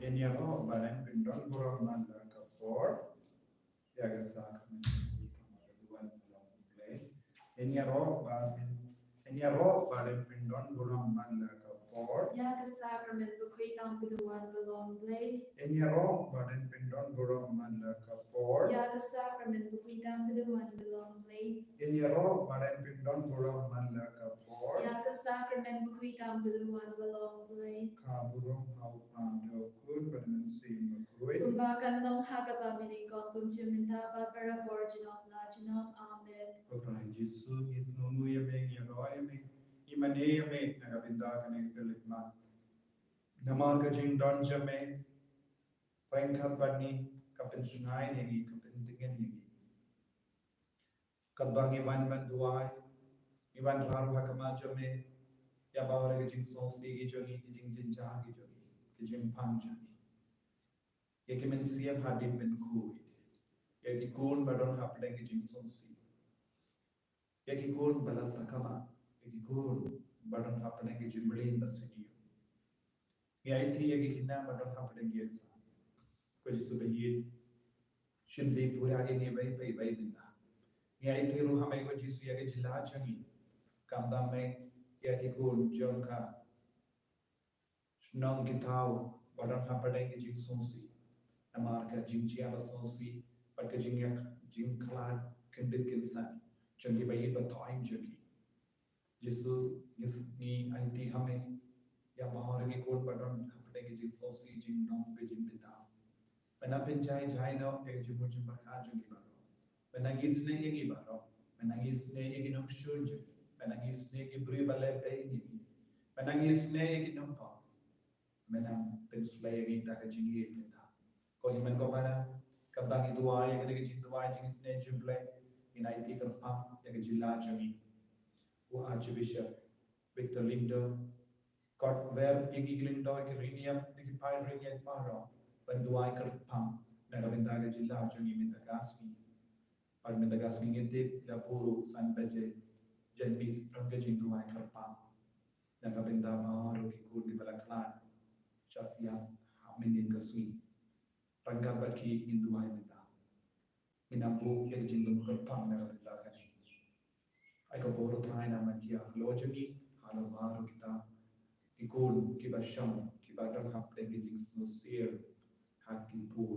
Enyaro baran pindon buram man la kapor yaga sak min duan long play Enyaro baran pindon buram man la kapor yaga sacrament bukwitang biduan belong play Enyaro baran pindon buram man la kapor yaga sacrament bukwitang biduan belong play Enyaro baran pindon buram man la kapor yaga sacrament bukwitang biduan belong play Kaburum hau pando kun baran sim makui kumbakan long hagaba miningkong kumjuminta babara borjinom la jinom amen Bapak Yesus ismu yame yame imane yame nagabinda kane kelitma namarga jing don jame Rengkat bani kapin sungai negi kapin dingen negi kadbang iwan man duai iwan raru hakama jame ya bawre jing sos negi jogi jing jing jah gi jogi jing pang jogi ye kimen siam hadim ben kui ye ki kun badon hapdeng jing sosi ye ki kun bala sakama ye ki kun badon hapdeng jing blin basidi ye IT ye ki kinna badon hapdeng ye sa ko jisu ben Shindi pura ke nge bai binda. Nge ai te ruha mai ko jisu ya ke jila changi. Kamda mai ya ke kun jong ka. Shnong ki tau baran ha padai ke jing sonsi. Namar ka jing chia ba sonsi. Pat ka jing yak jing klan kendit kinsan. Changi bai ba toing jagi. Jisu ni ai ti hame ya bahar ke kun baran ha padai ke jing sonsi jing nong ke jing binda. Menapin jai no ek jimu jim bakha jagi ba. Menangis ne yegi baro, menangis ne yegi nom shunju, menangis ne yegi bri bale pe yegi, menangis ne yegi nom pa, menang pensula yegi daga jingi tinda. Ko himen ko para, kabang idua yegi yegi jindua jingis ne jumble, inai ti kerpam yegi jilla jami. U Archbishop Victor Lindo, kot ver yegi glindo yegi riniam yegi pai rinyan paro, benduai kerpam, nagabendaga jilla jami minta kasmi. और मैं लगा सकेंगे देख या पूरो सन बजे जन्मी रंग जिंदु आए कर पाम नगा बिंदा बाहर की कोड की बला क्लान शासिया हमें दिन का सुई रंगा बरकी इंदु आए बिंदा इनाबू एक जिंदु कर पाम नगा बिंदा कने आई को बोरो थाई ना मन किया लोजनी हालो बाहर किता की कोड की बशम की बादल हफ्ते की जिंग सियर हाथ की पूर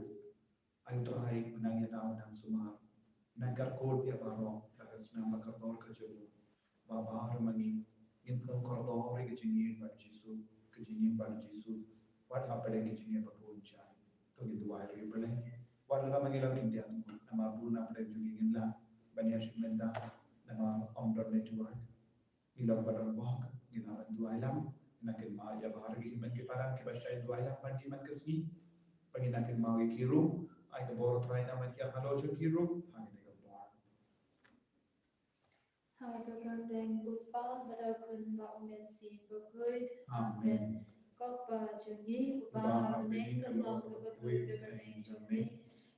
आई तो आई menang ya daun sumar Nagar kod ya baro tagas na makardor ka julu babar mani info kordor ke jini bar jisu ke jini bar jisu what happened ke jini ba pun chai to gi duai ke bale wala na mangila india nama bu na pare jugi gilla banya shimenda nama omdor network ila baran walk ina duai lam na ke ma ya bahar gi man ke para ke ba shai duai lam mandi man kasni pagina ke ma ge kiru ai ke bor trai na man kia halo jo kiru Hagagandeng upal balakun ba umensin bukui. Amen. Kopa jungi upaha beneng kamlong kabakui gaganeng jome.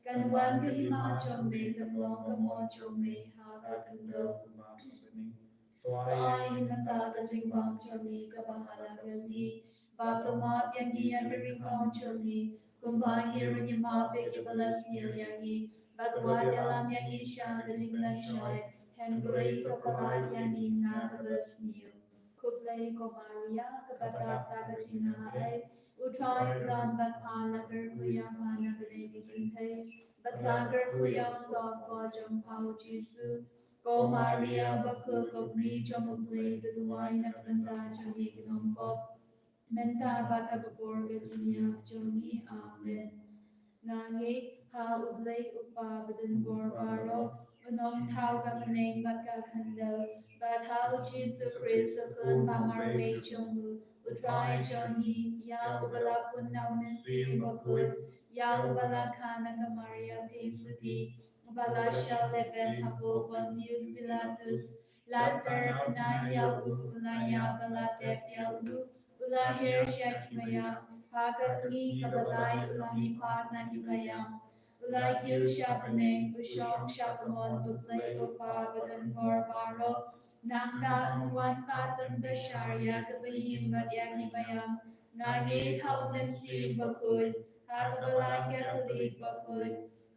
Kanwan kahima jome kamlong kamo jome hagagando. Tuai mata kajingbang jome kabahala gazi. Bapto map yangi agaringkong jome. Kumbang yiringi map yagi balas yangi. Batwat elam yangi sha kajinglan shai. Henry kapalat yani nakabas niyo. Kuplay ko Maria kapatata kachina ay utrayo dan bathala kuya pana benedikin pay batlagar kuya sa ko jong pao Jesu ko Maria bakul ko ni jong play tuduay na kabanda jongi ginom ko menta bata kapor gajinya jongi amen. Ngangi ha udlay upa badan bor baro unong tau ka maneng bat ka kandal bat hau Jesu Christ kun pamar way chongu utray jongi ya ubala pun nau mensi bakul ya ubala kana ka Maria Tesuti ubala siya leben hapo Pontius Pilatus Lazar kana ya ulaya balatep ya ulahir siya kimaya Pagasni kabalay ulami pat na kibayang ulay kiu siyapaneng usyong siyapamon uplay upa badan bor baro nakta unwan pat ban basyarya kabayim bat ya kibayang Ngai thao nên si bậc khôi Hagabalan Catholic bậc khôi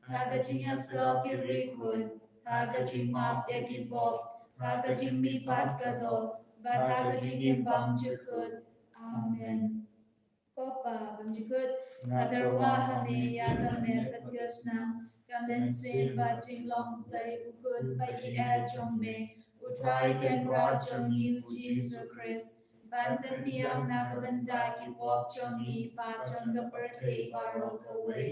Hagajing Aslo Kiri khôi Hagajing Map Egi Bob Hagajing Mi Pat Kadol But Hagajing Im Bam Jukut Amen. Kopa Bamjikut Nagarwa Hame Yagamet Patgasna Gamen Sin Bajing Long Play Ukun Pai Jong Me Utrai Ken Rajong Yu Jesus Christ Ban Ben Miam Nagabanda Ki Pop Jong Yi Pa Jong Gaperte Baro Gawe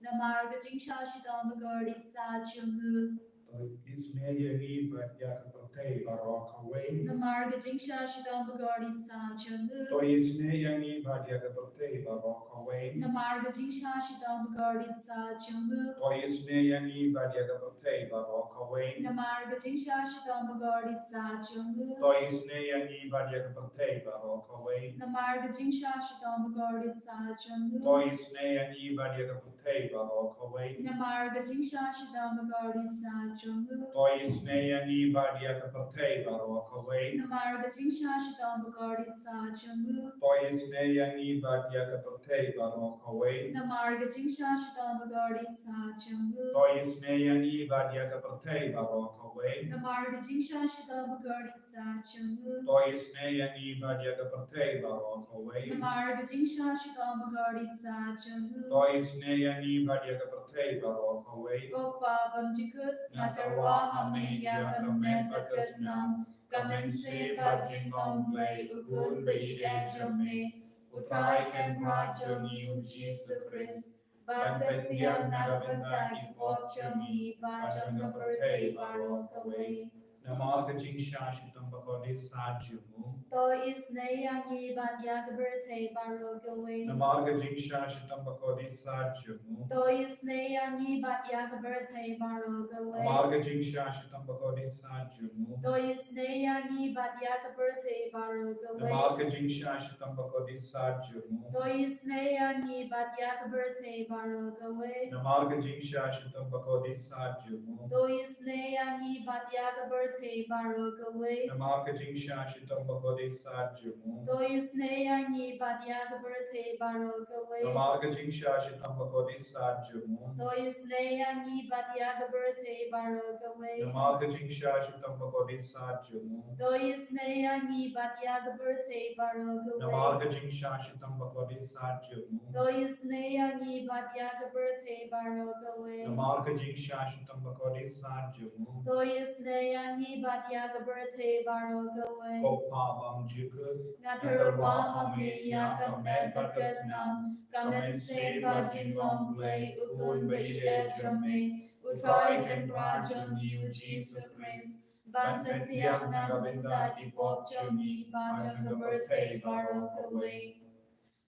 Namarga Jing Shashidam Gardit Sa Chung Isnei but Yakapate Barok away. Namarga Jing Shashidam Gardit Sa Chung To Isnei but Yakapate Barok away. Namarga Jing Shashidam Gardit Sa Chung To Isnei but Yakapate Barok away. Namarga Jing Shashidam Gardit Sa Chung To Isnei but Yakapate Barok away. Namarga Jing Shashidam Gardit Sa Chung To Isnei but Yakapate Barok away. Namarga Jing Shashidam Gardit Sa Chung To Isnei but Yakapate Barok away. Namarga Jing Shashidam Gardit Sa Chung To Isnei but Yakapate Barok away. Namarga Jing Shashidam Gardit Sa Chung To Isnei but Yakapate Barok away. Namarga Jing Shashidam Gardit Sa Chung To Isnei but Yakapate Barok away. Namarga Jing Shashidam Gardit Sa Chung To Isnei but Yakapate Barok away. Gopa Bamjikut Natarwa Hame Yagamet Patgasnam Gamen Se Bajing Long Play Ukun Bai Jong Me Utrai Ken Rajong Yu Jesus Christ Ban Ben Miam Nagabanda Ki Pop Jong Yi Pa Jong Gaperte Baro Kawe Namarga Jing Shashitam Bakodi Sajumu. To Isnei Yangi Ban Yagaberte Baro Kawe Namarga Jing Shashitam Bakodi Sajumu. To Isnei Yangi Ban Yagaberte Baro Kawe Namarga Jing Shashitam Bakodi Sajumu. To Isnei Yangi Ban Yagaberte Baro Kawe Namarga Jing Shashitam Bakodi Sajumu. To Isnei Yangi Ban Yagaberte Baro Kawe Namarga Jing Shashitam Bakodi Sajumu. To Isnei Yangi Ban Yagaberte Baro Kawe Namarga Jing Shashitam Bakodi Sajumu. To Isnei Yangi Ban Yagaberte Baro Kawe Namarga Jing Shashitam Bakodi Sajumu. To Isnei Yangi Ban Yagaberte Baro Kawe Namarga Jing Shashitam Bakodi Sajumu. To Isnei Yangi Ban Yagaberte Baro Kawe Namarga Jing Shashitam Bakodi Sajumu. To Isnei Yangi Ban Yagaberte Baro Kawe Namarga Jing Shashitam Bakodi Sajumu. To Isnei Yangi Ban Yagaberte Baro Kawe Kopa Bamjikut. Natarwa Hame Yagamet Patgasnam Gamen Se Bajing Long Play Ukun Bai Jong Me Utrai Ken Rajong Yu Jesus Christ Ban Ben Miam Nagabanda Ki Pop Jong Yi Pa Jong Gaperte Baro Kawe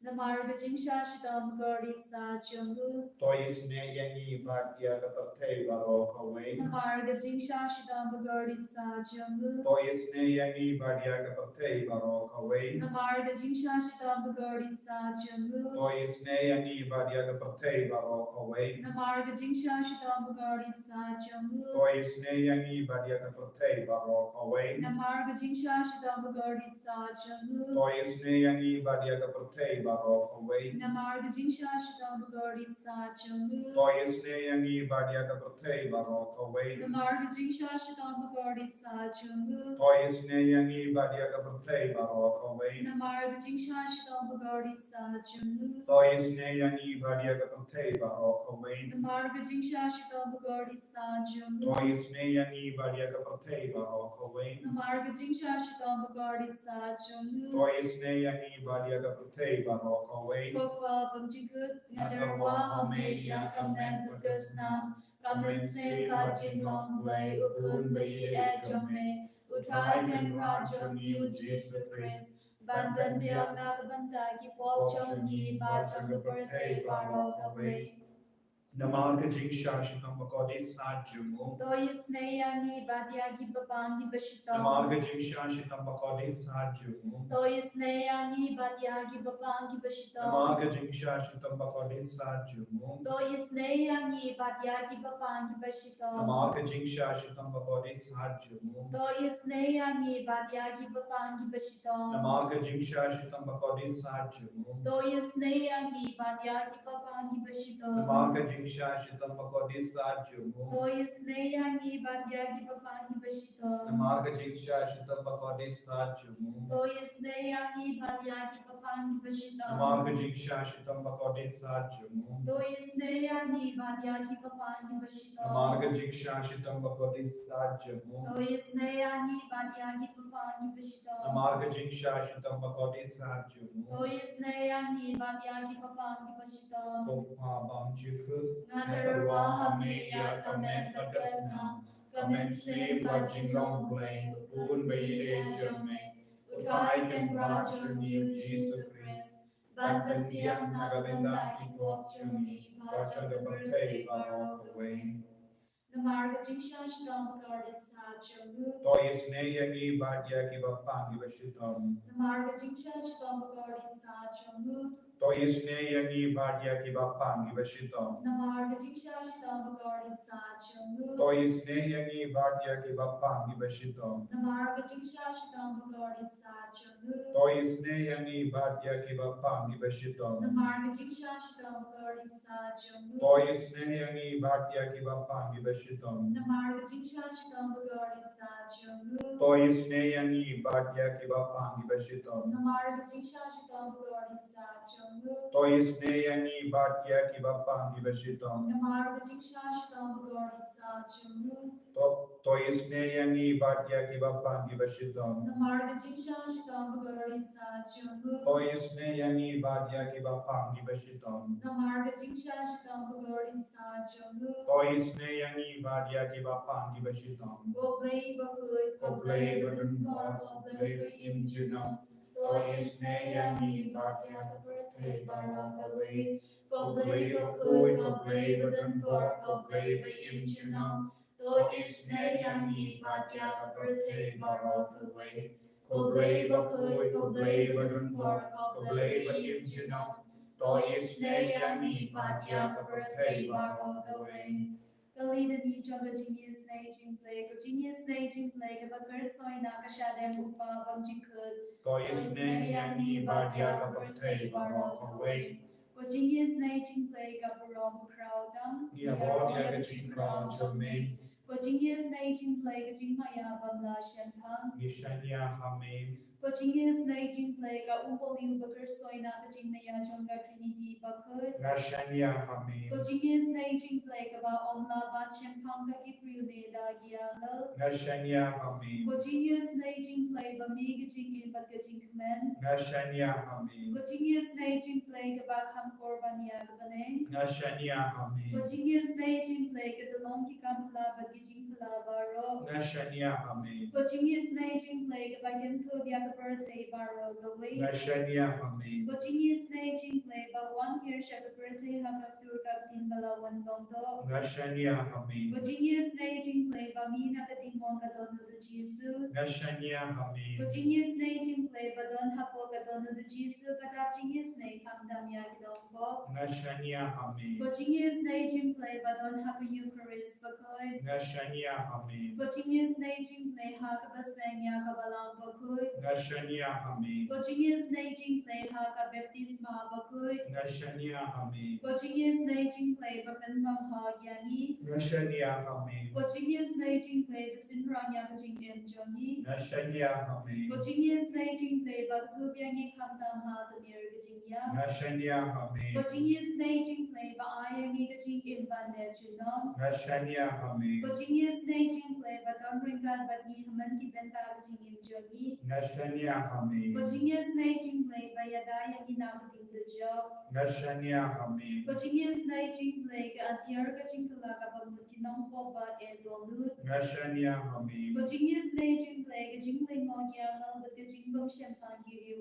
Namarga Jing Shashidam Gardit Sa Chung To Isnei Yangi but Yakapate Barok away. Namarga Jing Shashidam Gardit Sa Chung To Isnei Yangi but Yakapate Barok away. Namarga Jing Shashidam Gardit Sa Chung To Isnei Yangi but Yakapate Barok away. Namarga Jing Shashidam Gardit Sa Chung To Isnei Yangi but Yakapate Barok away. Namarga Jing Shashidam Gardit Sa Chung To Isnei Yangi but Yakapate Barok away. Namarga Jing Shashidam Gardit Sa Chung To Isnei Yangi but Yakapate Barok away. Namarga Jing Shashidam Gardit Sa Chung To Isnei Yangi but Yakapate Barok away. Namarga Jing Shashidam Gardit Sa Chung To Isnei Yangi but Yakapate Barok away. Namarga Jing Shashidam Gardit Sa Chung To Isnei Yangi but Yakapate Barok away. Namarga Jing Shashidam Gardit Sa Chung To Isnei Yangi but Yakapate Barok away. Kopa Bamjikut Natarwa Hame Yagamet Patgasnam Gamen Se Bajing Long Play Ukun Bai Jong Me Utrai Ken Rajong Yu Jesus Christ Ban Ben Miam Nagabanda Ki Pop Jong Yi Pa Jong Gaperte Baro Kawe Namarga jing shashitam bakodi sajumu. Toyisnei ani badyagi babangi bashito. Namarga jing shashitam bakodi sajumu. Toyisnei ani badyagi babangi bashito. Namarga jing shashitam bakodi sajumu. Toyisnei ani badyagi babangi bashito. Namarga jing shashitam bakodi sajumu. Toyisnei ani badyagi babangi bashito. Namarga jing shashitam bakodi sajumu. Toyisnei ani badyagi babangi bashito. Namarga jing shashitam bakodi sajumu. Toyisnei ani badyagi babangi bashito. Namarga jing shashitam bakodi sajumu. Toyisnei ani badyagi babangi bashito. Namarga jing shashitam bakodi sajumu. Toyisnei ani badyagi babangi bashito. Namarga jing shashitam bakodi sajumu. Toyisnei ani badyagi babangi bashito. Namarga jing shashitam bakodi sajumu. Toyisnei ani badyagi babangi bashito. Kopha bam jikhu. Natarwa hame ya kamen bagasna. Kamen slim ba jinglong blay. Utun bayi e jome. Utwai ken rajo new Jesus Christ. Ban biang nagalinda ki pok jumi. Bacha the birthday barok away. Namarga jingsha shidam guarded sa chamu. Toyisnei yangi badya ki bapangi bashitam. Namarga jingsha shidam guarded sa chamu. Toyisnei yangi badya ki bapangi bashitam. Namarga jingsha shidam guarded sa chamu. Toyisnei yangi badya ki bapangi bashitam. Namarga jingsha shidam guarded sa chamu. Toyisnei yangi badya ki bapangi bashitam. Namarga jingsha shidam guarded sa chamu. Toyisnei yangi badya ki bapangi bashitam. Namarga jingsha shidam guarded sa chamu. Toyisnei yangi badya ki bapangi bashitam. Namarga jingsha shidam guarded sa chamu. Toyisnei yangi badya ki bapangi bashitam. Namarga jingsha shidam guarded sa chamu. Toyisnei yangi badya ki bapangi bashitam. Namarga jingsha shidam guarded sa chamu. Toyisnei yangi badya ki bapangi bashitam. Namarga jingsha shidam guarded sa chamu. Toyisnei yangi badya ki bapangi bashitam. Goblay bakut, Koblei badun por, koblei injunam. Toyisnei yangi badya ki birthday barakaway. Koblei bakut, koblei badun por, koblei injunam. Toyisnei yangi badya ki birthday barakaway. Koblei bakut, koblei badun por, koblei injunam. Toyisnei yangi badya ki birthday barakaway. Kalida ni joga Jingisynei jinglay, ko Jingisynei jinglay, ka bakarsoy na kasyadem upa bam jingkul. Toyisnei yangi badya ki birthday barakaway. Ko Jingisynei jinglay, ka barom crowdam. Yabodya ka jingkra jome. Ko Jingisynei jinglay, ka jingmaya bamla shenpang. Yishanya hame. Ko Jingisynei jinglay, ka umboliu bakarsoy na ka jingmaya jonga Trinity bakut. Gashanya hame. Ko Jingisynei jinglay, ka ba omla ba shenpang ka kipriune da giangal. Gashanya hame. Ko Jingisynei jinglay, ba mi ka jingin bat ka jingkmen. Gashanya hame. Ko Jingisynei jinglay, ka ba kam korban ya ka baneng. Gashanya hame. Ko Jingisynei jinglay, ka dalong ki kampala bat ki jingpala baro. Gashanya hame. Ko Jingisynei jinglay, ka ba ginto ya ka birthday baro gaway. Gashanya hame. Ko Jingisynei jinglay, ba 1 year siya ka birthday hakak tur ka tin balawan tondo. Gashanya hame. Ko Jingisynei jinglay, ba mi na ka tingmong ka tondo do Jisu. Gashanya Ko hame. Jingisynei jinglay, ba don hapo ka tondo do Jisu, kadap Jingisynei kamdam ya kidongbo. Gashanya hame. Ko Jingisynei jinglay, ba don haka Eucharist bakoy. Gashanya hame. Ko Jingisynei jinglay, haka baseng ya ka balang bakoy. Gashanya hame. Ko Jingisynei jinglay, haka baptisma bakoy. Gashanya hame. Ko Jingisynei jinglay, ba penbang hagyani. Gashanya hame. Ko Jingisynei jinglay, ba sinrang ya ka jingin jongi. Gashanya hame. Ko Jingisynei jinglay, ba tubyang ni kamdam ha tamir ka jingya. Gashanya hame. Ko Jingisynei jinglay, ba ayang ni ka jingin ban ne junom. Gashanya hame. Ko Jingisynei jinglay, ba tamring ka bat ni haman ki benta ka jingin jongi. Gashanya Ngashania Hami. Jingisynei Jinglei Bayada yang inagding the job. Ngashania Hami. Jingisynei Jinglei ke antiar ke jingla ka pamut kinong po ba edonut. Ngashania Hami. Jingisynei Jinglei ke jinglei ngogya ngal bet ke jingbam shampan giriu.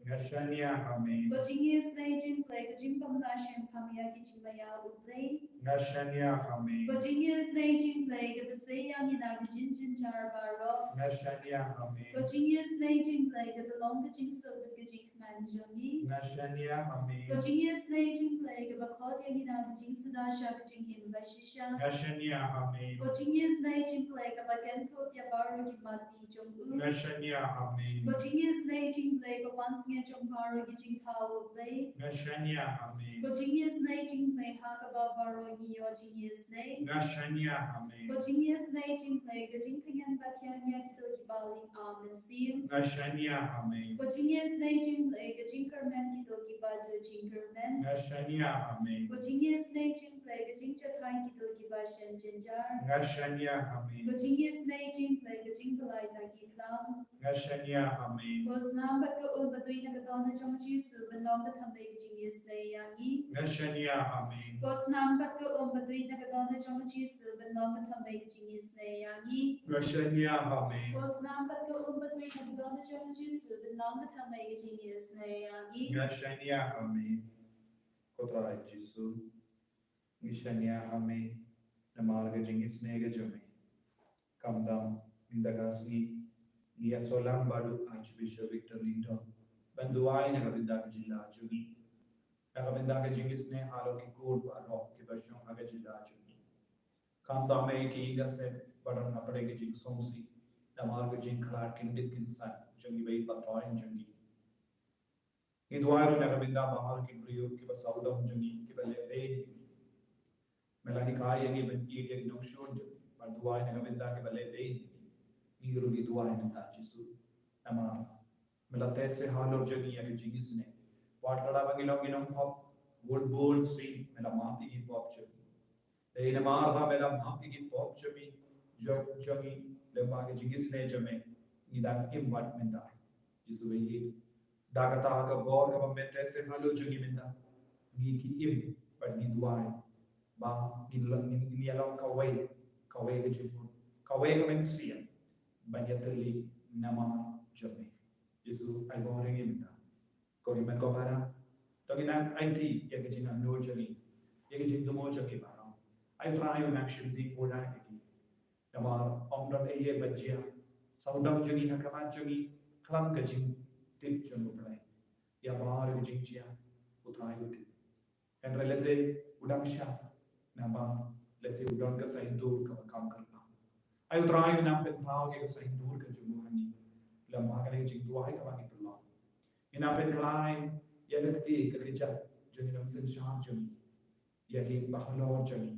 Ngashania Hami. Jingisynei Jinglei ke jingbam na shampam ya ki jingbaya ublei. Ngashania Hami. Jingisynei Jinglei ke besay yang inagding jinjar baro. Ngashania Hami. Jingisynei Jinglei ke delong ke jingso bet ke jingman jongi. Ngashania Hami. Jingisynei Jinglei ke bakod yang inagding sudasha ke jinghim bashisha. Ngashania Hami. Jingisynei Jinglei ke bakento ya baro ki mati jongu. Ngashania Hami. Jingisynei Jinglei ke wansnya jong baro ki jingtao blei. Ngashania Hami. Jingisynei Jinglei ha ke baro ki yo jingisynei. Ngashania Hami. Jingisynei Jinglei ke jingtingan batyanya kito ki baling amen sim. Ngashania Hami. Jingisynei Jinglei ke jingkerman kito ki bato jingkerman. Ngashania Hami. Jingisynei Jinglei ke jingchathain kito ki bashan jinjar. Ngashania Hami. Jingisynei Jinglei ke jingkalai ta ki tlam. Ngashania Hami. Nambat ke batui na katona jong jisu benong ke thambe ke jingisynei yangi. Ngashania Hami. Nambat ke batui na katona jong jisu benong ke thambe ke jingisynei yangi. Ngashania Hami. Nambat ke batui na katona jong jisu benong ke thambe ke jingisynei yangi. Ngashania Hami. Kotra Jisu. Ngashania Hami. Namarga Jingisynei ga Jami. Kamdam Mindagasni. Ia solam badu Archbishop Victor Linton. Banduai nagabinda ka jilla Juni. Nagabinda ka Jingisynei halo ki kur baro ki bashong aga jilla Juni. Kamdam me ki inga se badan apade ki jing songsi. Namarga jing khalat kindit kinsan. Jungi bai batoin jungi. Idwaru nagabinda bahar ki priyo ki basaudam jungi ki bale pain. Melahikaya ni benki ki nongshon jungi. Banduai nagabinda ki bale pain. Niru di dua yang tak jisu, nama melatih sehalor jadi yang Jingisynei. Wat kada bangilong inong pop wood bold scene mela maapi ki pop jadi. Dari nama arba mela maapi ki pop jadi jadi lembaga Jingisynei jadi nidang imbat menda. Jisu behi dagata aga bor kaba melatih sehalor jadi menda. Ni ki im but ni dua ba ni along kawai ke jisu kawai ke mensia. Banyatali nama Jami. Jisu ay boring imita. Ko iman ko para. Toginan IT ya kejina no Jami. Ya kejin dumo Jami para. Ay trayo nakshim di muna kiki. Nama omdon eye bajia. Saudam Jami hakamat Jami. Klam kejin tip Jami pray. Ya bahar kejin chia. Utrayo tip. And releze udang sha. Nama leze udang ka sa indur ka kam kalpa. Ayo terakhir nampak tahu yang saya hindur ke jumlah ini. Lembaga yang jing dua hari kami pulang. Ini nampak lain yang ketiga kerja jadi nampak saham jadi. Yang bahalor jadi.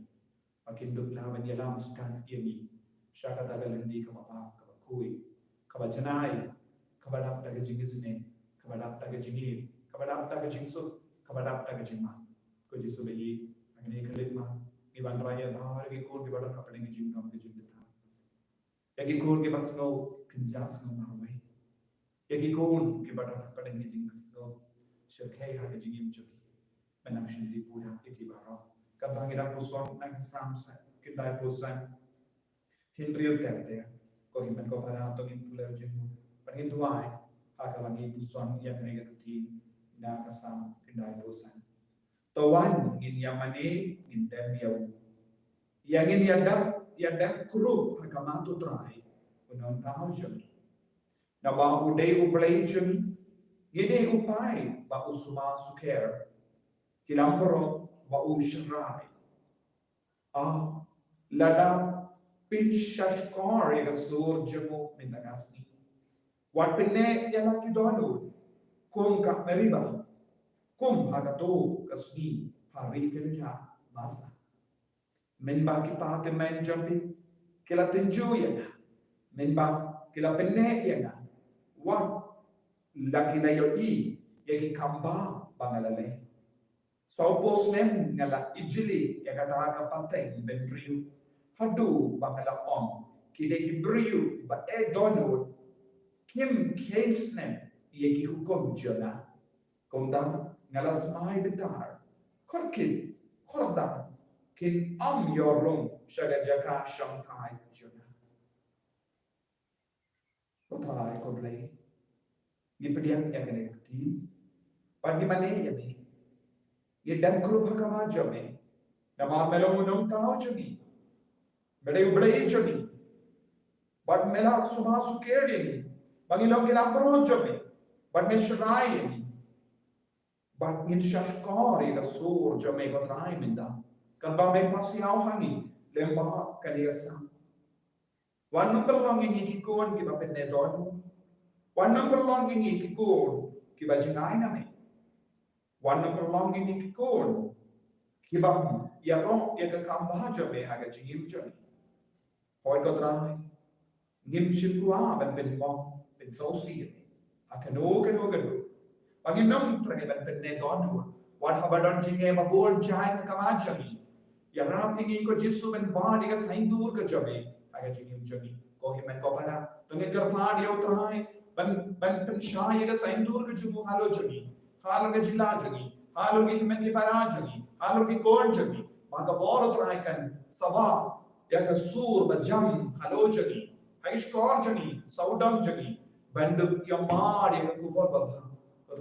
Makin duklah menyelam sekan ini. Syaka tagalendi kemapa kebakui. Kebajanai. Kebadap taga Jingisynei. Kebadap taga jingir. Kebadap taga jingsuk. Kebadap taga jingma. Ko jisu bayi. Agni kelitma. Iban raya bahar ikut kebadan apa dengan jingam ke jingita. Yagi kon ke basno kenjas no marwai. Yagi kon ke badan pada ni jingsno syarkai ha jingim chuki. Menang shindi pura iki baro. Kabang ida puson nang samsa kedai pusan. Hinriyo kerte. Ko himan ko para to in pula jimu. Pagin duai ha kabang puson yang nega keti na kasam kedai pusan. Tawan in yamane in dem yau. Yang in yadam kuru hakamatu trai unon tahu jami. Na ba udai uplay jami. Gini upay ba usuma suker. Kilambro ba ushrai. Lada pinshashkar yaga sur jamu mindagasni. Wat pinne yala ki dono. Kum ka meriba. Kum hagato kasni hari kerja masa. Men ba ki pa te men jumping kila tinju yana men ba kila penne yana wat lagi na yo ya ki kamba bangalale so pos nem ngala ijili ya kata ka pateng ben riu hadu bangala on ki de ki briu ba e dono Kim Kingsnen yeki hukum jona konda ngalas mai detar korkin korda kin am yorum shaga jaka shanghai jona potrai koblai gipedian yang kene kti pagi mane yami ye dan kru bhagama jame nama melong unong tao jami bede ublai jami but melak subha sukeri bagi long ilang pro jami but me shrai but in shashkari the sur jame batrai minda kan ba me pasiaw hangi lemba kaniasa one number long ingi ki kon ki ba penne don one number long ingi ki kon ki ba jingai na me one number long ingi ki kon ki ba ya ro ya ka kam ba jame ha ga jingim jame hoy ko drai ngim chikwa ban ben mong ben so si akano Pagi nung treban penne don what habadon jinge ba bol jai ka kamajami ya ram tingi ko jisu ben vadi ka saindur ka jabe aga jingim jami ko himen ko para tunge gar phad yo trai ban pen shai ka saindur ka jumu halo jami halo ka jila jami halo ki himen ki para jami halo ki kon jami maka bor trai kan sawa ya ka sur ba jam halo jami haish kor jami saudam jami bandu yamar ya ku bor ba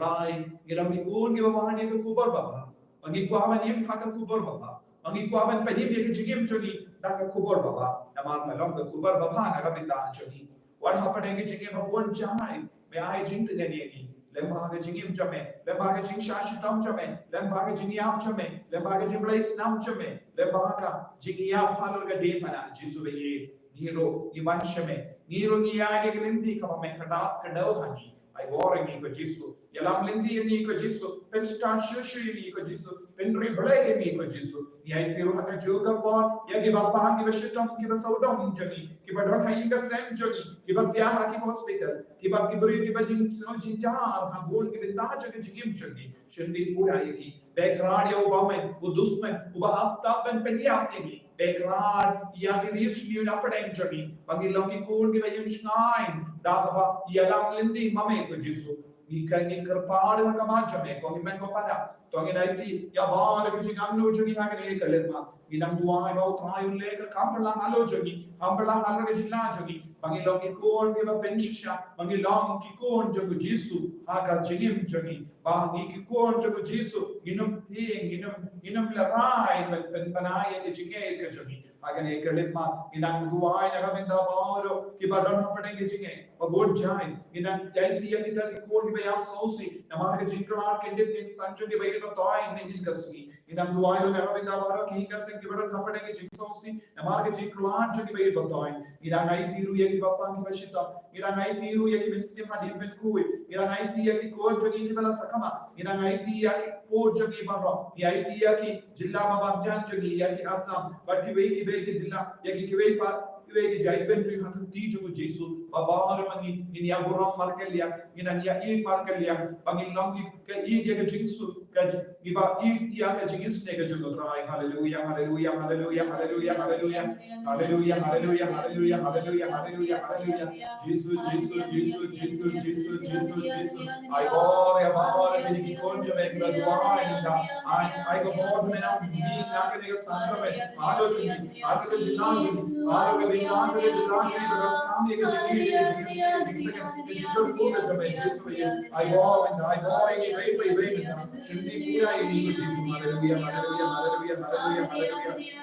Rai, ngilang ikun ki babahan niya kubor baba. Mangikuaman niya haka kubor baba. Mangikuaman pa niya ka jingim choni naka kubor baba. Naman malong ka kubor baba nakabitaan choni. What happened ki jingim babon jai? Me ai jing te niya ni. Lemba ka jingim chome. Lemba ka jing shashitam chome. Lemba ka jingyam chome. Lemba ka jing blaze nam chome. Lemba ka jingyam halor ka de pana. Jisu be ye. Niro iman chome. Niro niya ni kelindi kama me kada hani. I war ni ko Jisu. Yalam lindi ni ko Jisu. Pen start shushu ni ko Jisu. Pen reblay ni ko Jisu. Ni ay tiru haka juga por. Ya ki bapa ki bashitam ki basaudam jani. Ki badon hayi ka sem jani. Ki bab tiaha ki hospital. Ki bab ki buri ki bajin sino jinjar. Ha bol ki binda jagi jigim jani. Shindi pura yaki. Bekrar ya ubamen. Udusmen. Uba apta pen penyap ni. Bekrar ya ki rismi na padeng jani. Bagi longi kun ki bayim shnain. Dakaba yalam lindi mame ko Jisu. Nika ni kerpad ha kamajame ko himen ko para. To nginaiti ya bar ki jingamno juni ha ne kalema. Ginam duai ba utai ulle ka kampla halo juni. Kampla halo ke jila juni. Bangi long ki kon ki ba pensha. Bangi long ki kon jogu Jisu ha ka jingim juni. Bangi ki kon jogu Jisu ginum ting ginum la rai ben banaya ke jinge ke juni. Agane kalema ginam duai na kabinda baro ki ba don hapade ke jinge. Babon jai ginam jaiti ya kita ki kon ki ba yap sausi. Namar ke jingklar ke dit ke sanjo ki ba ito toy ne din kasni. Ginam duai lo na kabinda baro ki ka se ki ba don hapade ke jing sausi. Namar ke jingklar jo ki ba ito toy. Ginam ai tiru ya ki bappa ki ba shita. Ginam ai tiru ya ki ben sima di ben kui. Ginam ai ti ya ki ko jo ki bala sakama. Ginam ai ti ya ki po jo ki baro. Ki ai ti ya ki jilla ma ba jan jo ki ya ki asam. But ki be ki dilla ya ki be pa ki jai ben ri ha ti jo Jisu. Baba har mangi ini ya buram markelia. Ina ya i markelia. Bangi longi ka i dia ka Jisu ka iba i ya ka Jingisynei ka jo trai. Hallelujah, hallelujah, hallelujah, hallelujah, hallelujah. Hallelujah, hallelujah, hallelujah, hallelujah, hallelujah, hallelujah. Jesus, Jesus, Jesus, Jesus, Jesus, Jesus, Jesus. I bore bini ki konjo me kila duai ninda. I go bore me na ni na ke dega sandra me. Halo chuni, halo ke jilanji, halo ke binlanji ke jilanji ke kam ye ke jini ke jindo ko ke jame Jesu ye. I bore ye ve minda. Shindi pura ye ni ko Jesu. Hallelujah, hallelujah, hallelujah, hallelujah, hallelujah.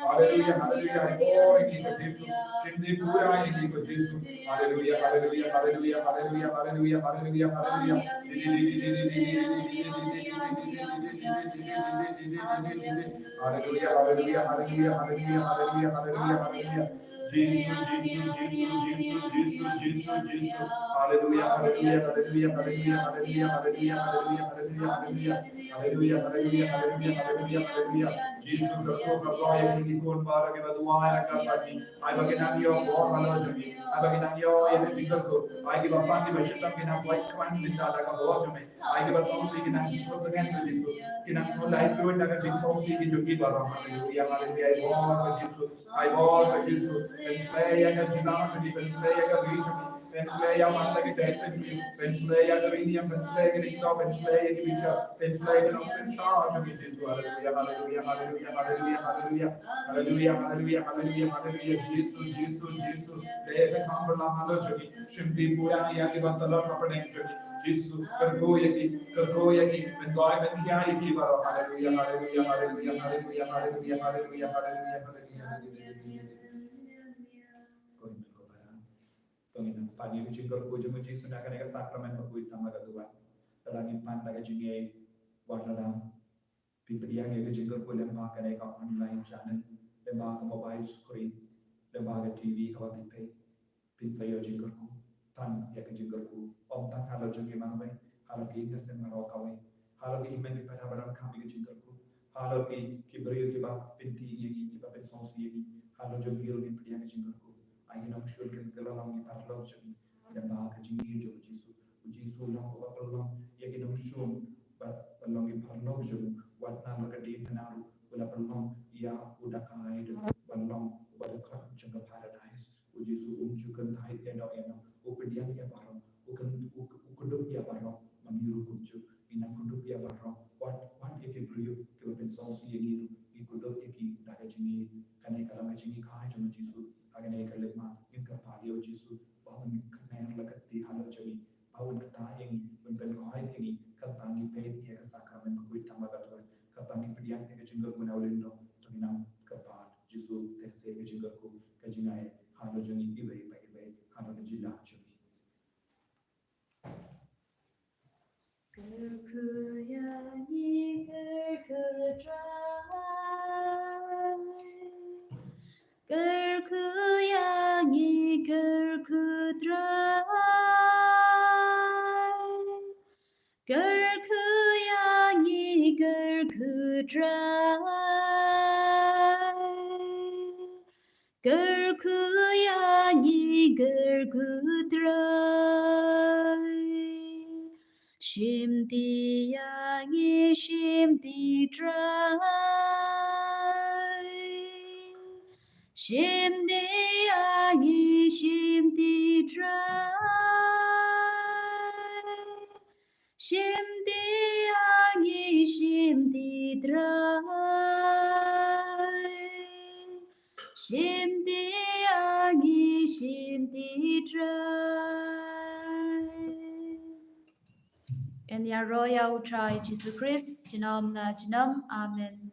Hallelujah, hallelujah. I bore ye ko Jesu. Shindi pura ye ni ko Jesu. Hallelujah, hallelujah, hallelujah, hallelujah, hallelujah, hallelujah, hallelujah. Hallelujah, hallelujah, hallelujah, hallelujah, hallelujah, hallelujah, hallelujah. Jesus, Jesus, Jesus, Jesus, Jesus, Jesus, Jesus. Hallelujah, hallelujah, hallelujah, hallelujah, hallelujah, hallelujah, hallelujah, hallelujah, hallelujah, hallelujah, hallelujah, hallelujah, hallelujah. Jesus, karto ye kini kon bara ke baduai na karpati. Ay baginang yo bor halo jami. Ay baginang yo ye jingal ko. Ay ki bappa ki bashitam ki na white crime din dala ka bor jami. Ay ki basausi ki na jisro dengan ko Jisu. Ki na so life fluid na ka jinsausi ki jo ki bara. Hallelujah, hallelujah. Ay bor ko Jisu. Ay bor ko Jisu. Penslaya ka jinama jami. Penslaya ka region. Penslaya Mandaka Jayapin, Penslaya Green, Penslaya Grito, Penslaya Bishop, Penslaya Noxen Charge of it is Hallelujah, Hallelujah, Hallelujah, Hallelujah, Hallelujah, Hallelujah, Hallelujah, Hallelujah, Hallelujah, Jesus, Jesus, Jesus, Leva Kambala Hallelujah, Shimdi Pura Yakibantala Kapadan Jesus, Kergoyaki, when God and Kiaki Baro, Hallelujah, Hallelujah, Hallelujah, Hallelujah, Hallelujah, Hallelujah, Hallelujah, Tongin pani ku jingkor ku jumu jisu na kaneka sakramen ku itama gaduan dalangin pan daga jingai warna pipediang ke jingkor ku lemba kaneka online channel lemba ka mobile screen lemba ka TV ka pipe pin sayo jingkor ku tan ya ke jingkor ku om tan halo jungi mangai halo ki ka sen maro kawe halo ki himen pada badan kami ke jingkor ku halo ki beriyo ki ba pinti yegi ki ba pen sonsi yegi halo jungi ro ni pediang ke jingkor ku ayin ang syul kan kelalong ni parlog jumi dan bahag jingi jo jisu long ko parlong yakin ang syul parlong ni parlog jumi wat na magadi panaru wala parlong ya udah kaid parlong wala kan jengga paradise jisu jukan thai eno upedian ya parong ukuduk ya parong mamiru kunju ina kuduk ya parong wat yakin priyo ke ben sonsi yagiru ikuduk yaki daga jingi kanai kalam jingi khai jumi jisu agane kalima inka padio jisu bawon kaner lagati halo jami bawon kata yang ben khoi tini katangi pe ya sakramen ku tamaga to katangi pedian ke jinga ku nawlindo to minam kapat jisu tese ke jinga ku ke jingai halo jami ibe halo jila jami Gerkuyangi gerkudrai Gerkuyangi gerkudrai Gerkuyangi gerkudrai Shimdiyangi shimdidrai Shimdiyangi shimdidrai Shimdiyangi shimdidrai Shimdiyangi shimdidrai And the royal try Jesus Christ, Jinam na Jinam, Amen.